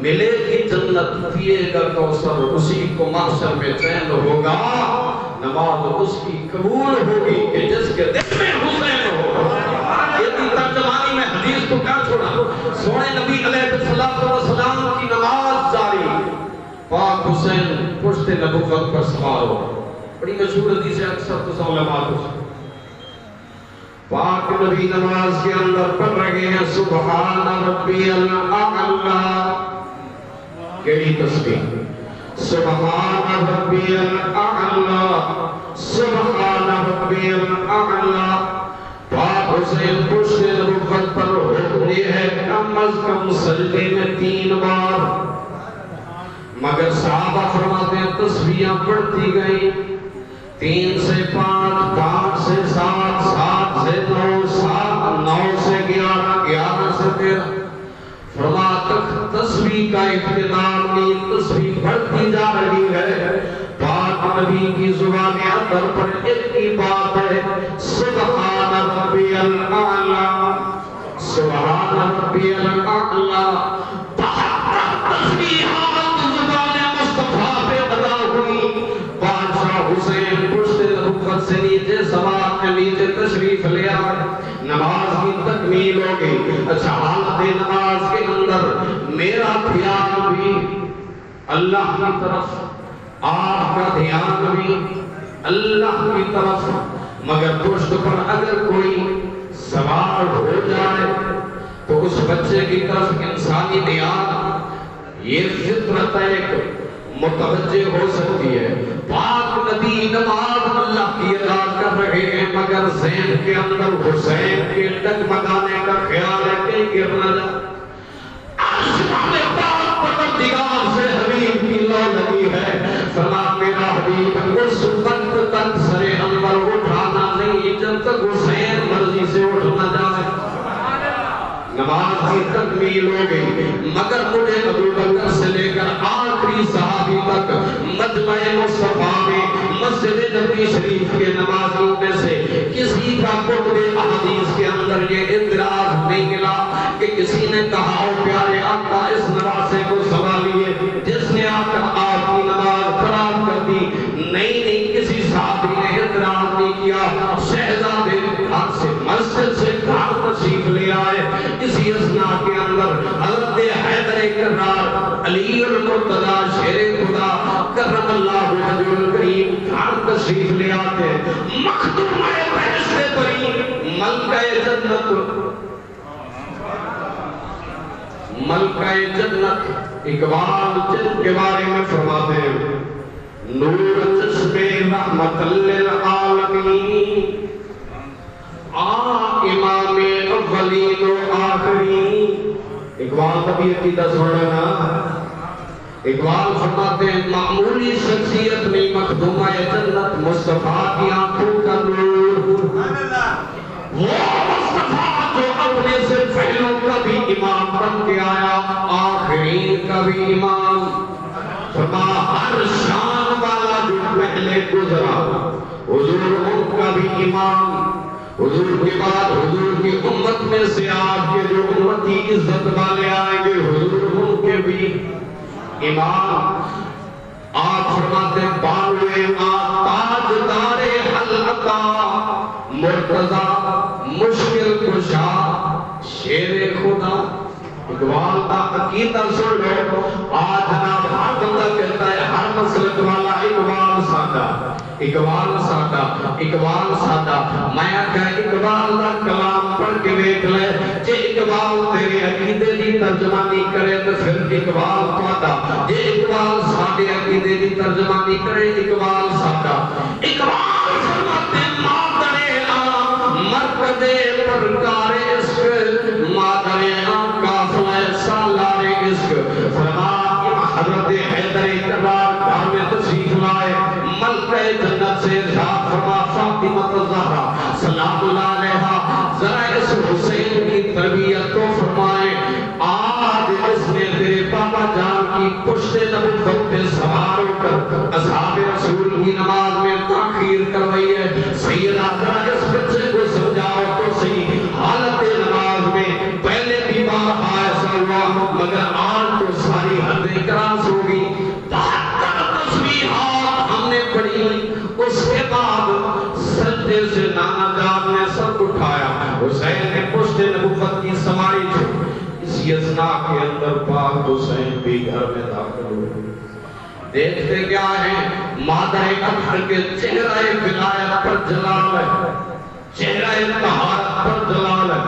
ملے گی جنت پیے گا کوثر اسی کو محشر میں چین ہوگا نماز اس کی قبول ہوگی کہ جس کے دل میں حسین ہو یہ ترجمانی میں حدیث کو کیا چھوڑا سونے نبی علیہ السلام کی نماز جاری پاک حسین پشت نبوت پر سوار ہو بڑی مشہور حدیث ہے اکثر تو علماء کو پاک نبی نماز کے اندر پڑھ رہے ہیں سبحان ربی الاعلی کیڑی تسبیح سبحان ربی الاعلی سبحان ربی الاعلی پاک حسین پشت نبوت پر ہوتے ہیں کم از کم سجدے میں 3 بار مگر صحابہ فرماتے ہیں تسبیحاں پڑھتی گئی 3 سے 5 5 سے 7 7 سے 9 7 9 سے 11 11 سے 13 فرما تک تسبیح کا اختتام نہیں تسبیح بڑھتی جا رہی ہے پاک نبی کی زبان اندر پر ایک ہی بات ہے سبحان ربی الاعلی سبحان ربی الاعلی تسبیحات زبان مصطفیٰ پہ ادا ہوئی بادشاہ حسین پشت نبوت سے نیچے سماعت کے نیچے تشریف لے آئے نماز کی تکمیل ہو گئی اچھا حالت نماز کے اندر میرا دھیان بھی اللہ کی طرف آپ کا دھیان بھی اللہ کی طرف مگر پشت پر اگر کوئی سوار ہو جائے تو اس بچے کی طرف انسانی دھیان یہ فطرت ایک متوجہ ہو سکتی ہے پاک نبی نماز اللہ کی ادا کر رہے ہیں مگر ذہن کے اندر حسین کے ڈگمگانے کا خیال ہے کہ گر نہ جائے آسمان پاک پروردگار سے حبیب کی لو لگی ہے فرما میرا حبیب اس وقت تک سر انور اٹھانا نہیں جب تک حسین مرضی سے اٹھ نہ جائے نماز کی تکمیل ہو گئی مگر مجھے ابو بکر سے لے کر آخری صحابی تک مجمع مصطفیٰ میں مسجد نبی شریف کے نمازوں میں سے کسی کا کتب احادیث کے اندر یہ اعتراض نہیں ملا کہ کسی نے کہا ہو پیارے آقا اس نواسے کو سنبھالیے جس نے آپ کی نماز خراب کر دی نہیں کسی صحابی نے اعتراض نہیں کیا شہزادے گھر سے مسجد سے گھر تشریف لے آئے اسی اثناء کے اندر حضرت حیدر کرار علی المرتضی شیر خدا کرم اللہ وجہ الکریم گھر تشریف لے آتے مخدوم بہشت بری ملکہ جنت اقبال جن کے بارے میں فرماتے ہیں نور چشم رحمت للعالمین امام اولین و آخرین اقبال کبھی عقیدہ سوڑا نا اقبال فرماتے ہیں معمولی شخصیت نہیں مخدومہ جنت مصطفیٰ کی آنکھوں کا نور وہ مصطفیٰ جو اپنے سے پہلوں کا بھی امام بن کے آیا آخرین کا بھی امام فرما ہر شان والا جو پہلے گزرا حضور ان کا بھی امام حضور کے بعد حضور کی امت میں سے آپ کے جو امتی عزت والے آئیں گے حضور ان کے بھی امام آپ فرماتے ہیں باوے تاجدار حلقہ مرتضی مشکل کشا شیر خدا اقبال کا عقیدہ سن لو آج جناب ہر بندہ کہتا ہے ہر مسلک والا اقبال سادہ اقبال سادہ میں کہا اقبال کا کلام پڑھ کے دیکھ لے جے اقبال تیرے عقیدے دی ترجمانی کرے تو پھر اقبال سادہ جے اقبال سادے عقیدے دی ترجمانی کرے اقبال سادہ اقبال فرماتے مادرے آم مرکزے پرکار عشق مادرے آم کافلہ سالار عشق فرما حضرت حیدر کرار گھر میں تشریف لائے ملکہ جنت سے ارشاد فرما فاطمہ الزہرا سلام اللہ علیہا ذرا اس حسین کی تربیت کو فرمائے آج اس نے تیرے پاپا جان کی گھٹنے کراس ہوگی، 72 تسبیحات ہم نے پڑھی۔ اس کے بعد سجدے سے نانا جان نے سر اٹھایا، حسین نے پشت نبوت کی سواری چھوڑی۔ اسی اثنا کے اندر پاک حسین بھی گھر میں داخل ہوئے۔ دیکھتے کیا ہے؟ مادر اطہر کے چہرہ ولایت پر جلال ہے، چہرہ طہارت پر جلال ہے۔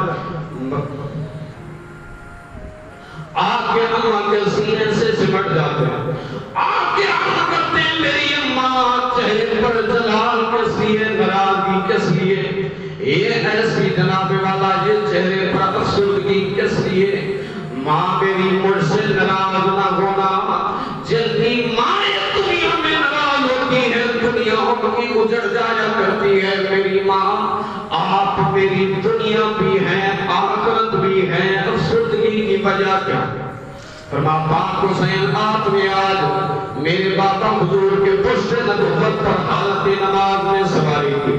آپ کے اماں کے سینے سے سمٹ جاتے ہیں، آپ کے اماں کرتے ہیں میری اماں چہرے پر جلال کس لیے، ناراضگی کس لیے، یہ ایسی جناب والا یہ چہرے پر افسردگی کس لیے؟ ماں میری مجھ سے ناراض نہ ہونا، جلدی ماں دنیا میں ناراض ہوتی ہے، دنیا کی اجڑ جایا کرتی ہے۔ میری ماں آپ میری دنیا بھی ہیں آخرت بھی ہیں، افسردگی کی وجہ کیا؟ فرما پاک حسین آپ نے آج میرے باپا حضور کے پشت نبوت پر حالت نماز میں سواری کی۔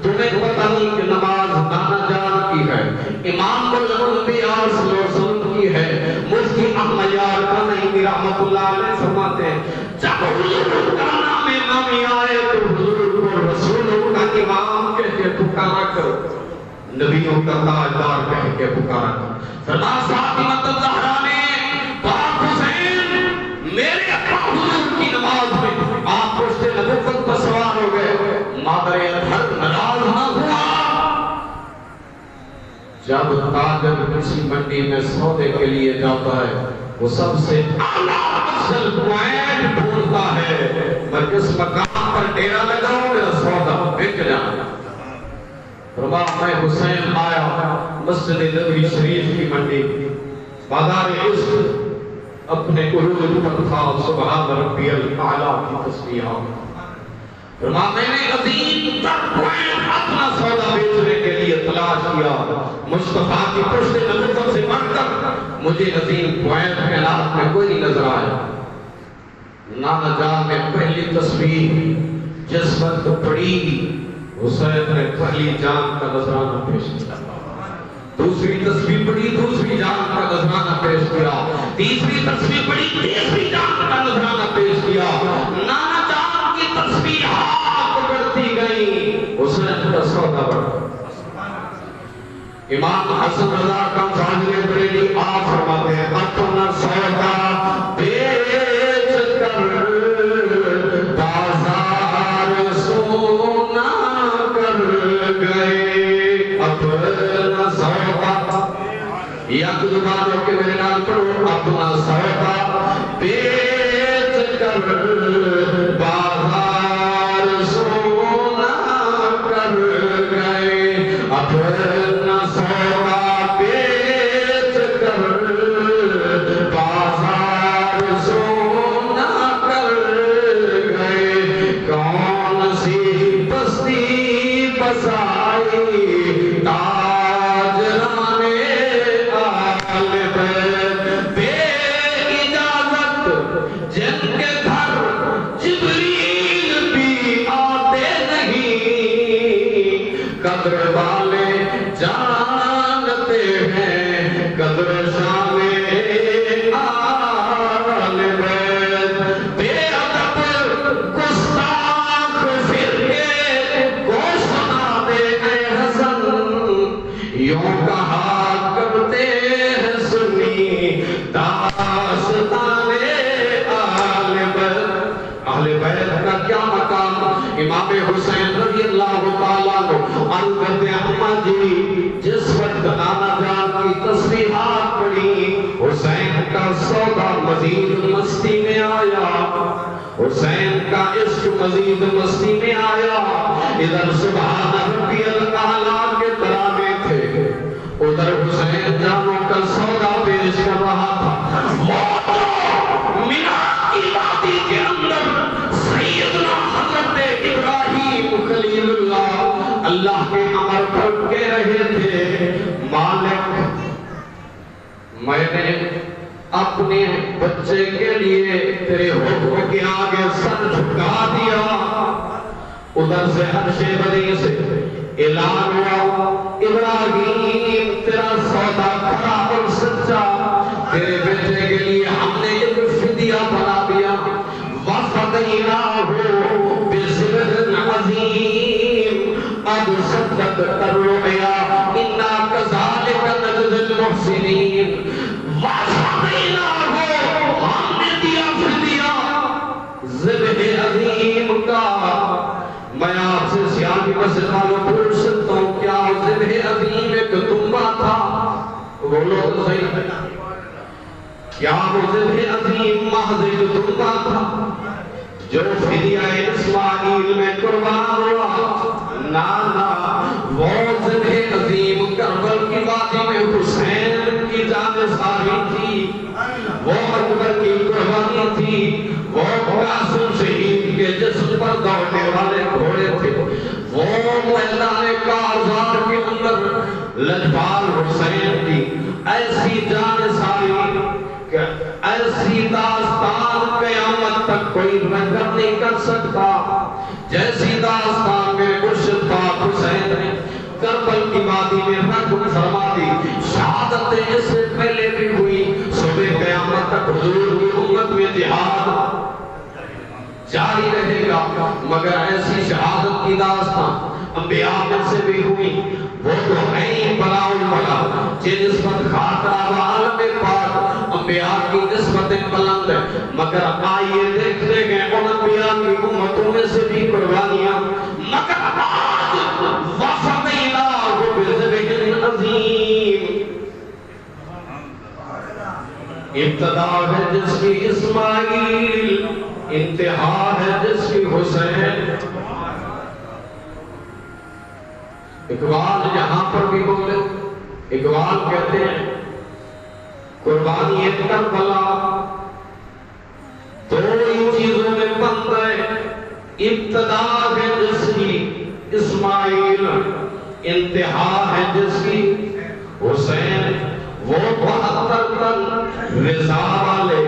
تمہیں پتہ نہیں کہ نماز نانا جان کی ہے، امام الانبیاء صلی اللہ علیہ وسلم کی ہے۔ مفتی احمد یار کنہی رحمت اللہ علیہ فرماتے ہیں جب حضور کا نام نامی آئے تو حضور کو رسولوں کا امام کہہ کے پکارا کرو، نبیوں کا تاجدار کہہ کے پکارا کرو۔ فرما فاطمہ الزہرا نے پاک حسین میرے حضور کی نماز میں آپ پشت نبوت پر سوار ہو گئے، مادر اطہر ناراض نہ ہوا۔ جب تاجر کسی منڈی میں سودے کے لیے جاتا ہے وہ سب سے اعلیٰ افضل پوائنٹ ڈھونڈتا ہے، میں کس مقام پر ڈیرا لگاؤں میرا سودا بک جائے۔ فرما میں حسین آیا مسجد نبوی شریف کی منڈی، بازار عشق اپنے عروج پر تھا، سبحان ربی الاعلیٰ کی تسبیحات۔ فرما میں نے عظیم تر پوائنٹ اپنا سودا بیچنے کے لیے تلاش کیا، مصطفیٰ کی پشت نبوت سے بڑھ کر مجھے عظیم پوائنٹ کائنات میں کوئی نہیں نظر آیا۔ نانا جان نے پہلی تسبیح جس وقت پڑھی حسین نے پہلی جان کا نذرانہ پیش کیا، دوسری تسبیح پڑھی دوسری جان کا نذرانہ پیش کیا، تیسری تسبیح پڑھی تیسری جان کا نذرانہ پیش کیا۔ نانا جان کی تسبیحات بڑھتی گئی، حسین کا سودا بڑھا۔ امام حسن رضا کا فاضل بریلی آپ فرماتے ہیں اپنا سودا بیچ کر بازار سونا کر گئے، اپنا سودا یک زبانوں کے میرے نام پڑھو، اپنا سودا بیچ کر بازار سونا کر گئے، اپنا سودا بیچ کر بازار سونا کر گئے، کون سی بستی بسائی تاجران آل بیت، بے اجازت جن کے گھر جبریل بھی آتے نہیں، قدر والے جانتے ہیں قدر شان آل بیت، بے ادب گستاخ فرقے کو سنا دے اے حسن، یوں کہا کرتے ہیں سنی داستان آل بیت۔ اہل بیت کا کیا مقام؟ امام حسین رضی اللہ تعالیٰ عنہ عرض کرتے ہیں احمد جی جس وقت نانا جان کی تسبیحات پڑھی حسین کا سودا مزید مستی میں آیا، حسین کا عشق مزید مستی میں آیا۔ ادھر سبحان ربی الاعلیٰ کے ترانے تھے، ادھر حسین جانوں کا سودا پیش کر رہا تھا۔ میراث کی وادی کے اندر سیدنا حضرت ابراہیم خلیل اللہ اللہ کے امر پر کہہ رہے تھے مالک میں نے اپنے بچے کے لیے تیرے حکم کے آگے سر جھکا دیا۔ ادھر سے عرش بری سے اعلان ہوا ابراہیم تیرا سودا کھرا اور سچا، تیرے بیٹے کے لیے ہم نے ایک فدیہ بِذِبْرٍ عَظِيمٍ قَدْ صَدَّقْتَ الرُّؤْيَا إِنَّا كَذَلِكَ نَجْزِي الْمُحْسِنِينَ وَفَدَيْنَاهُ ہم نے دیا فدیہ ذبح عظیم کا. میں آپ سے سیاسی مسجد والوں پوچھ سکتا ہوں کیا ذبح عظیم ایک دمبا تھا؟ بولو تو صحیح. کیا وہ ذبح عظیم محض ایک دمبا تھا جو فدیہ اسماعیل میں قربان ہوا؟ نا وہ ذبح عظیم کربل کی وادی میں حسین کی جانثاری تھی. وہ اکبر کی قربانی تھی. وہ قاسم شہید کے جسم پر دوڑنے والے گھوڑے تھے. وہ میدان کارزار کے اندر لجپال حسین کی ایسی جانثاری کہ ایسی داستان قیامت تک کوئی رنگر نہیں کر سکتا جیسی داستان میرے مرشد پاک حسین نے کربل کی وادی میں رقم فرما دی. شہادت اس سے پہلے بھی ہوئی. صبح قیامت تک حضور کی امت میں جہاد جاری رہے گا مگر ایسی شہادت کی داستان انبیاء میں سے بھی ہوئی. وہ تو ہیں بلا البلا جن نسبت خاطرہ و عالم پاک انبیاء کی نسبت بلند ہے. مگر آئیے دیکھتے ہیں ان انبیاء کی امتوں میں سے بھی قربانیاں. مگر آج وَفَدَيْنَاهُ بِذِبْحٍ عَظِيمٍ. ابتدا ہے جس کی اسماعیل انتہا ہے جس کی حسین. اقبال یہاں پر بھی بولے. اقبال کہتے ہیں قربانی کربلا دو ہی چیزوں میں بند ہے. ابتدا ہے جس کی اسماعیل انتہا ہے جس کی حسین. وہ 72 تن رضا والے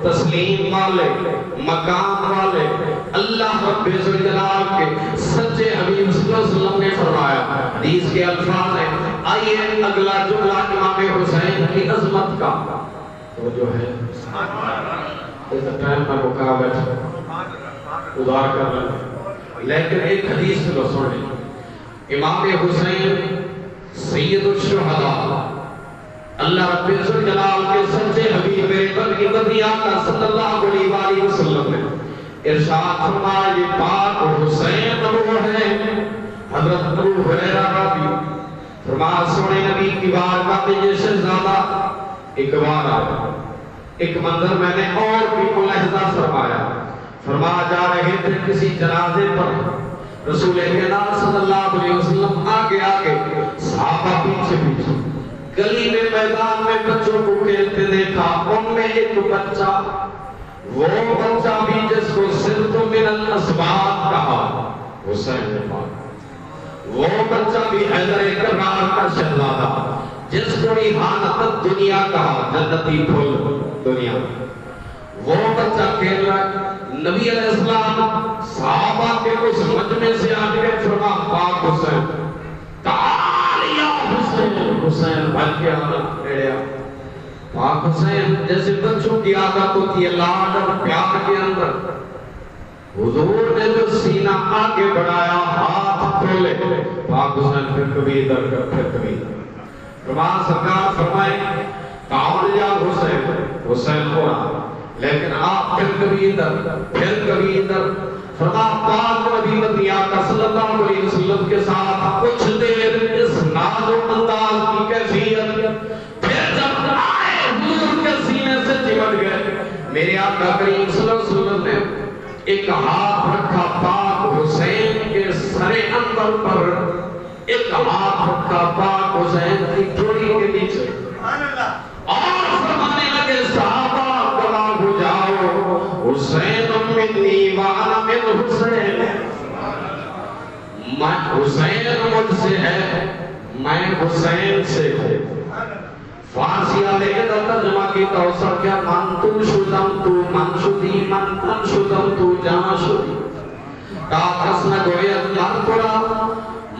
تسلیم والے مقام والے اللہ رب ذوالجلال کے سچے حبیب صلی اللہ علیہ وسلم نے فرمایا. حدیث کے الفاظ ہیں. آئیے اگلا جملہ امام حسین کی عظمت کا وہ جو ہے اس ٹائم پر رکا بیٹھا ادار کر رہے ہیں. لیکن ایک حدیث کو سنیں. امام حسین سید الشہداء اللہ رب ذوالجلال کے سچے حبیب بلکہ نبی آقا صلی اللہ علیہ وآلہ وسلم نے ارشاد فرمایا یہ پاک حسین وہ ہے. حضرت ابو ہریرہ راوی فرمایا سونے نبی کی بارگاہ میں یہ شہزادہ ایک بار آیا. ایک منظر میں نے اور بھی ملاحظہ فرمایا. فرمایا جا رہے تھے کسی جنازے پر رسول اکرم صلی اللہ علیہ وسلم آگے آگے صحابہ پیچھے پیچھے. گلی میں میدان میں بچوں کو کھیلتے دیکھا. ان میں ایک بچہ وہ بچہ بھی جس کو صرف من الاسباب کہا حسین پاک. وہ بچہ بھی حیدر کرار کا شہزادہ جس کو احانت دنیا کہا جنتی پھول دنیا. وہ بچہ کھیل رہا. نبی علیہ السلام صحابہ کے اس مجمع سے آگے فرما پاک حسین حسین بھل کے آنا ایڑیا. پاک حسین جیسے بچوں کی عادت ہوتی ہے لاڈ اور پیار کے اندر. حضور نے جو سینہ آگے بڑھایا ہاتھ کھولے. پاک حسین پھر کبھی ادھر کر پھر کبھی ادھر. فرمان سرکار فرمائے تعال یا حسین. حسین ہو رہا لیکن آپ پھر کبھی ادھر پھر کبھی ادھر. فرمان پاک نبی مدنی آقا صلی اللہ علیہ وسلم کے ساتھ کچھ دیر اس ناز و انداز کی کیفیت. پھر جب آئے حضور کے سینے سے چمٹ گئے. میرے آقا کریم صلی اللہ علیہ وسلم نے ایک ہاتھ رکھا پاک حسین کے سر اندر پر. ایک ہاتھ رکھا پاک حسین کی جوڑی کے نیچے اور فرمانے لگے صحابہ گواہ ہو جاؤ حسین منی وانا من حسین. میں حسین مجھ سے ہے میں حسین سے ہوں. فارسی والے کے ترجمہ کی توسط کیا من تو شدم تو من شدی من تن شدم تو جان شدی کا کسن گویت من پڑا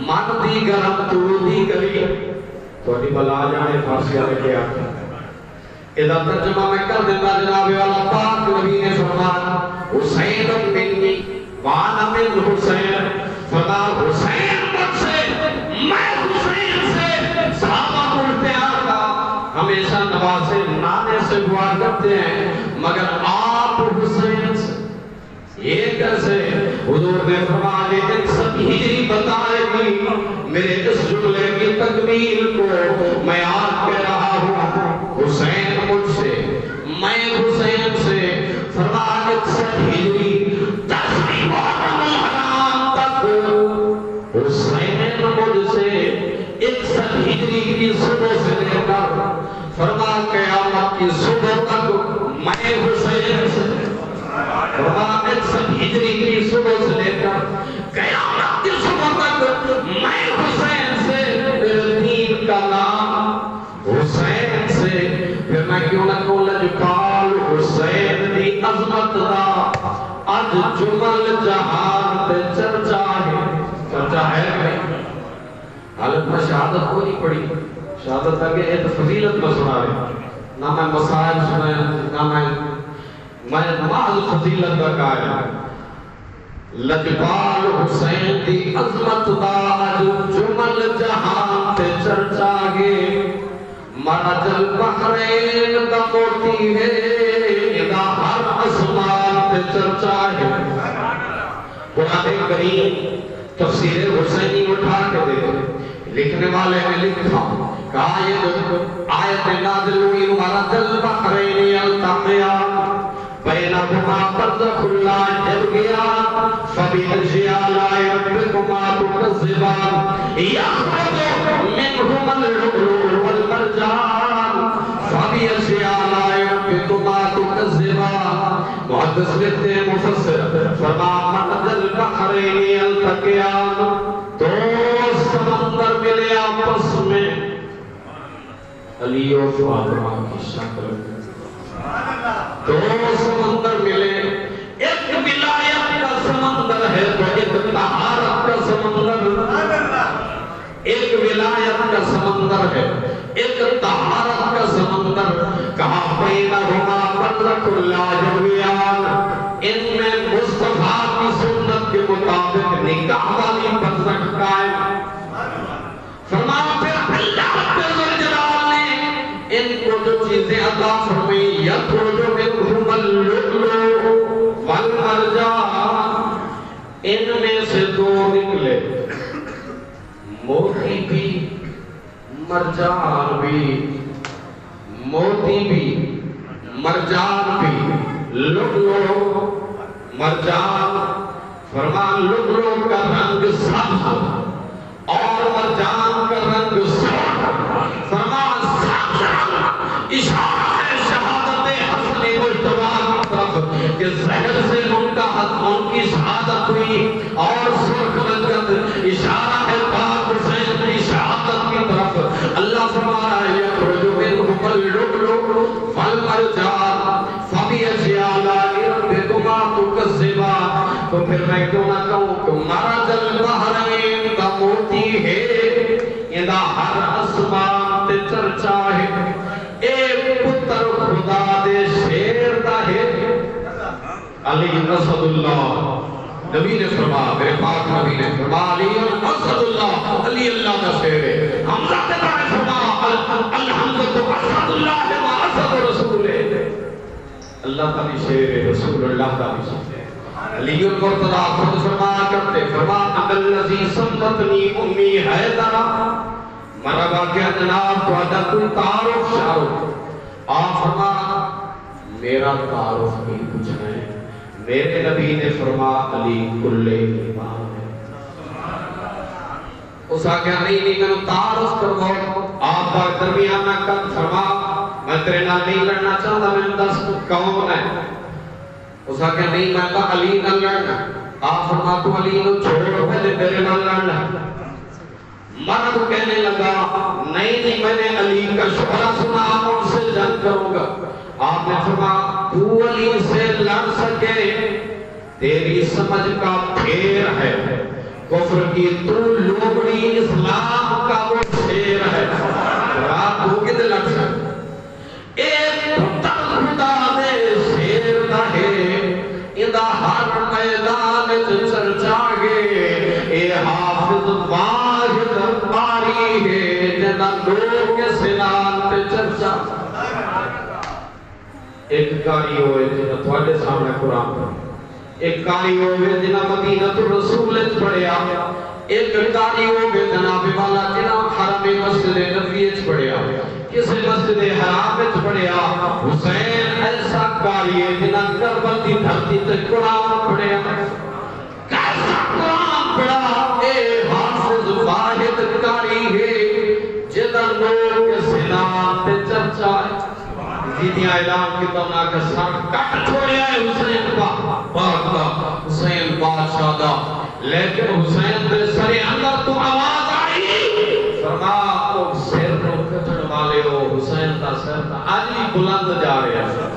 من دی گرم تو دی گلی. تو انی بلا جانے فارسی والے کے آتا ادھا ترجمہ میں کر دیتا جناب والا پاک نبی نے فرمایا حسین منی فرما قیامت کی صبح تک میں حسین سے، فرما 61 ہجری کی صبح سے لے کر قیامت کی صبح تک میں حسین سے، میرے دین کا نام حسین سے، پھر میں کیوں نہ کہوں لجپال حسین دی عظمت دا اج جمل جہان تے چرچا ہے بھائی۔ حالت میں شہادت کو نہیں پڑھی، شہادت آگے ایک فضیلت میں سنا رہے، نہ میں مسائل سنائے، نہ میں محض فضیلت کا قائل ہے۔ لجپال حسین دی عظمت دا اج جمل جہان تے چرچا گے، مرج البحرین دا موتی ہے، دا ہر آسمان تے چرچا ہے۔ قرآن کریم تفسیر حسینی اٹھا کے دیکھیں، لکھنے والے نے لکھا کہ آیت نازل ہوئی مرج البحرین یلتقیان بینہما برزخ لا یبغیان فبأي آلاء ربکما تکذبان یخرج منہما اللؤلؤ والمرجان فبأي آلاء ربکما تکذبان۔ محدث لکھتے ہیں مفسر، فرما مرج البحرین یلتقیان، دو سمندر ملے آپس میں، علی و فاطمہ کی شکل میں دو سمندر ملے، ایک ولایت کا سمندر ہے تو ایک طہارت کا سمندر، ایک ولایت کا سمندر ہے ایک طہارت کا سمندر، کہا بینہما برزخ لا یبغیان، ان میں مصطفیٰ کی سنت کے مطابق نکاح والی برزخ قائم۔ فرمایا پھر اللہ رب الجلال نے ان کو جو چیزیں عطا فرمائی، یخرج منہما اللؤلؤ والمرجان، ان میں سے دو نکلے، موتی بھی مرجان بھی، موتی بھی مرجان بھی، لؤلؤ مرجان، فرمان لؤلؤ کا رنگ سبز اور مرجان کا رنگ سرخ، فرمان سبز اشارہ ہے شہادت حسن مجتبی کی طرف کہ زہر سے ان کی شہادت ہوئی، اور سرخ رنگت اشارہ ہے پاک حسین کی شہادت کی طرف۔ اللہ فرمایا یخرج منہما اللؤلؤ والمرجان فبأي آلاء ربکما تکذبان۔ تو پھر میں کیوں نہ کہوں کہ مرج البحرین دا موتی ہے، یہ دا ہر آسمان تے چرچا ہے، اے پتر خدا دے شیر دا ہے، علی اسد اللہ، نبی نے فرمایا، میرے پاک نبی نے فرمایا علی اسد اللہ، علی اللہ کا شیر ہے۔ حمزہ نے فرمایا الحمد اسد اللہ و اسد رسول ہے، اللہ کا بھی شیر ہے، رسول اللہ کا بھی شیر ہے۔ علی المرتضیٰ خود فرمایا کرتے، فرمایا الذی سمتنی امی حیدرہ، مرحبا کیا جناب تو ادا کوئی تعارف شارف، آپ فرمایا میرا تعارف نہیں پوچھنا ہے، میرے نبی نے فرمایا علی کل ایمان ہے۔ اس آگیا نہیں میں تعارف کرو، آپ کا درمیان میں کن فرما میں تیرے نال نہیں لڑنا چاہتا، میں دس کون ہے؟ اس آگیا نہیں میں کہا علی نہ لڑنا، آپ فرما تو علی نو چھوڑ پہلے میرے نال لڑنا۔ مرد کہنے لگا نہیں میں نے علی کا شعرہ سنا، ان سے جنگ کروں گا۔ آپ نے فرمایا تو علی سے لڑ سکے تیری سمجھ کا پھیر ہے، کفر کی تو لوبڑی اسلام کا وہ شیر ہے، رات ہو کے لڑ سکے۔ ایک پتر خدا دے شیر دا ہے، اندہ ہر میدان چرچا گے، اے حافظ واحد باری ہے جنہ لوگ کے سنان تے چرچا۔ ایک کاری ہوئے جنہ تھوڑے سامنے قرآن پر، ایک کاری ہوئے جنہ مدینہ الرسول پڑھیا، ایک کاری ہوئے جناب والا جنہ حرم مسجد نبی پڑھیا، کسی مسجد حرام پڑھیا۔ حسین ایسا کاری ہے جنہ کربل کی دھرتی تے قرآن پڑھیا، کیسا قرآن پڑھا، اے حافظ واحد کاری ہے جنہ لوگ کے سنان تے چرچا ہے جیدیاں اعلان کی تمنا کے سر کٹ چھوڑیا ہے حسین بادشاہ دا لیکن حسین دے سرے اندر تو آواز آئی فرما او سر نو کٹن والے ہو حسین دا سر تا آج بھی بلند جا رہا ہے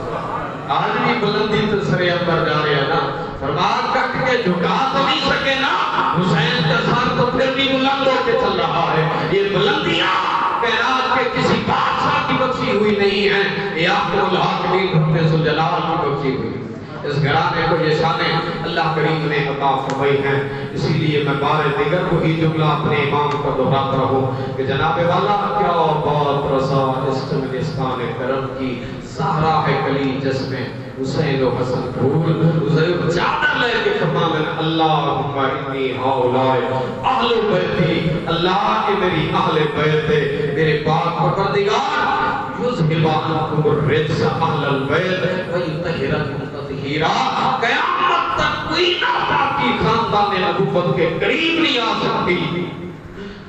آج بھی بلندی تے سرے اندر جا رہا ہے نا فرما کٹ کے جھکا تو نہیں سکے نا حسین کا سر تو پھر بھی بلند ہو کے چل رہا ہے یہ بلندیاں کائنات کے کسی بادشاہ کی بخشی ہوئی نہیں ہے یہ آپ کو الحاکمین رب ذوالجلال کی بخشی ہوئی اس گھرانے کو یہ شانیں اللہ کریم نے عطا فرمائی ہیں اسی لیے میں بار دیگر کو ہی جملہ اپنے امام کا دہراتا رہوں کہ جناب والا کیا بات رسا استمگستان کرم کی سہرا ہے کلی جس میں حسین و حسن پھول حسین چادر لے کے فرمانے اللہم انی ہاؤلائے اہل بیتی اللہ کے میری اہل بیت میرے پاک پروردگار یذہب عنکم الرجس اہل البیت ویطہرکم تطہیرا قیامت تک کوئی ناپاکی خاندان نبوت کے قریب نہیں آ سکتی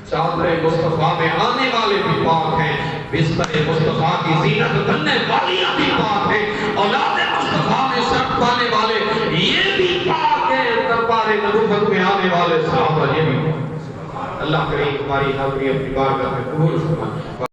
چادر مصطفیٰ میں آنے والے بھی پاک ہیں بستر مصطفیٰ کی زینت بننے والیاں بھی پاک ہیں اولاد مصطفیٰ میں شرط پانے والے یہ بھی پاک ہیں دربار نبوت میں آنے والے صحابہ یہ بھی پاک اللہ کریم ہماری حاضری اپنی بارگاہ میں قبول فرمائے